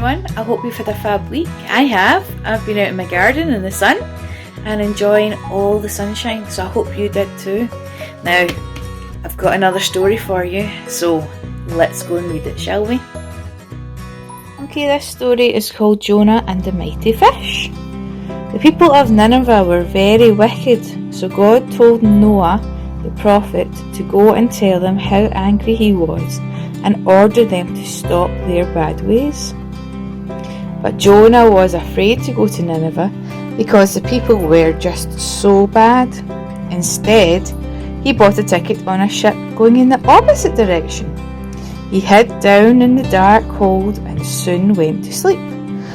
everyone. I hope you've had a fab week. I have. I've been out in my garden in the sun and enjoying all the sunshine, so I hope you did too. Now, I've got another story for you, so let's go and read it, shall we? Okay, this story is called Jonah and the Mighty Fish. The people of Nineveh were very wicked, so God told Noah, the prophet, to go and tell them how angry he was and order them to stop their bad ways. But Jonah was afraid to go to Nineveh because the people were just so bad. Instead, he bought a ticket on a ship going in the opposite direction. He hid down in the dark hold and soon went to sleep.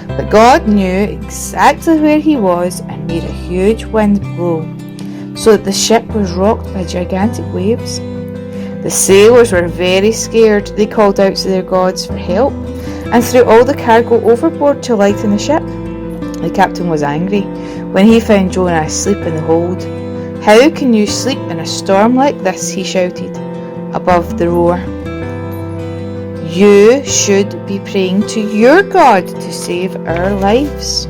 But God knew exactly where he was and made a huge wind blow, so that the ship was rocked by gigantic waves. The sailors were very scared. They called out to their gods for help and threw all the cargo overboard to lighten the ship. The captain was angry when he found Jonah asleep in the hold. "How can you sleep in a storm like this?" he shouted above the roar. "You should be praying to your God to save our lives."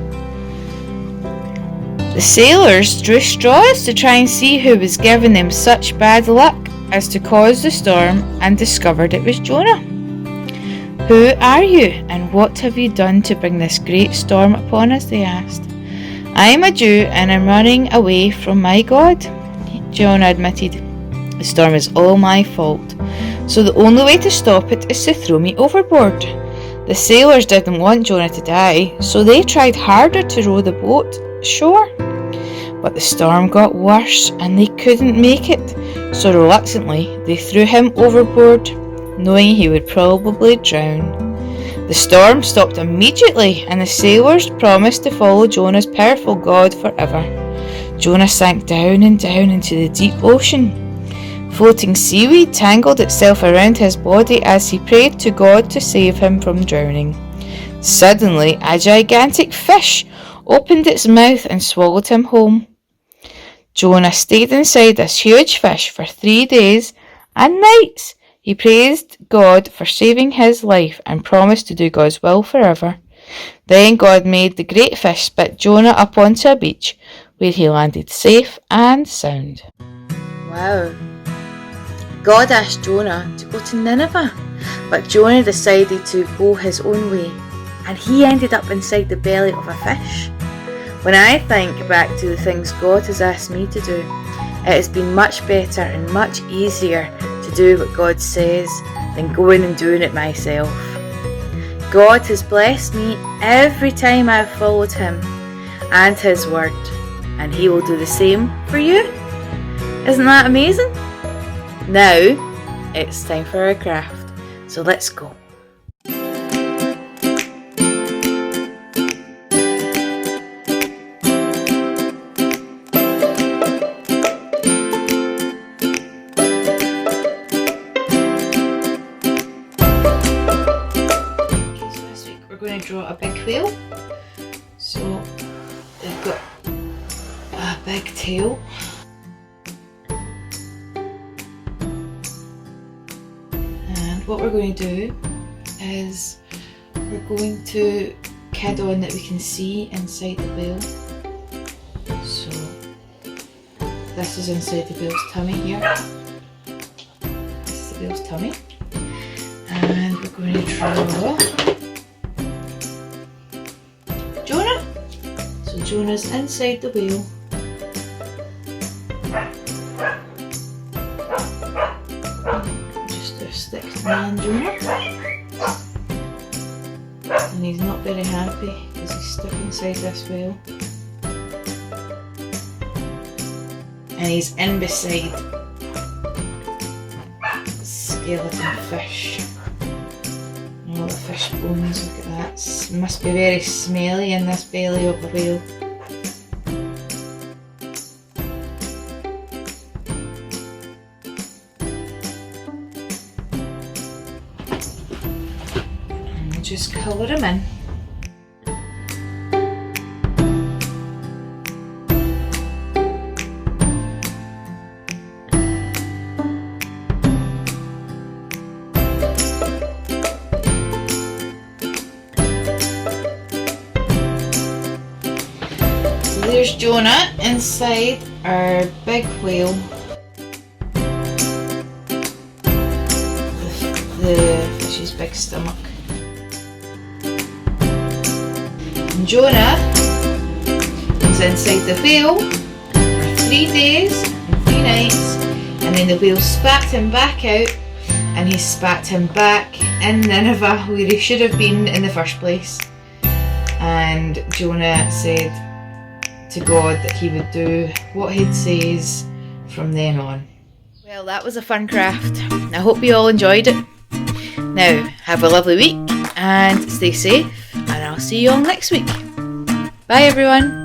The sailors drew straws to try and see who was giving them such bad luck as to cause the storm and discovered it was Jonah. "Who are you and what have you done to bring this great storm upon us?" they asked. "I am a Jew and I'm running away from my God," Jonah admitted. "The storm is all my fault, so the only way to stop it is to throw me overboard." The sailors didn't want Jonah to die, so they tried harder to row the boat ashore. But the storm got worse and they couldn't make it, so reluctantly they threw him overboard, knowing he would probably drown. The storm stopped immediately and the sailors promised to follow Jonah's powerful God forever. Jonah sank down and down into the deep ocean. Floating seaweed tangled itself around his body as he prayed to God to save him from drowning. Suddenly, a gigantic fish opened its mouth and swallowed him whole. Jonah stayed inside this huge fish for 3 days and nights. He praised God for saving his life and promised to do God's will forever. Then God made the great fish spit Jonah up onto a beach where he landed safe and sound. Wow. God asked Jonah to go to Nineveh, but Jonah decided to go his own way, and he ended up inside the belly of a fish. When I think back to the things God has asked me to do, it has been much better and much easier to do what God says than going and doing it myself. God has blessed me every time I've followed him and his word, and he will do the same for you. Isn't that amazing? Now, it's time for our craft, so let's go. We're going to draw a big whale. So they've got a big tail. And what we're going to do is we're going to kid on that we can see inside the whale. So this is inside the whale's tummy here. This is the whale's tummy. And we're going to draw Jonah. So Jonah's inside the whale. Just a stick to man Jonah. And he's not very happy because he's stuck inside this whale. And he's in beside a skeleton fish. All the fish bones, look at that. It must be very smelly in this belly of a whale. And we'll just colour him in. Jonah inside our big whale. The fish's big stomach. And Jonah was inside the whale for 3 days and 3 nights, and then the whale spat him back out, and he spat him back in Nineveh where he should have been in the first place. And Jonah said to God that he would do what he'd says from then on. Well, that was a fun craft. I hope you all enjoyed it. Now, have a lovely week and stay safe, and I'll see you all next week. Bye everyone.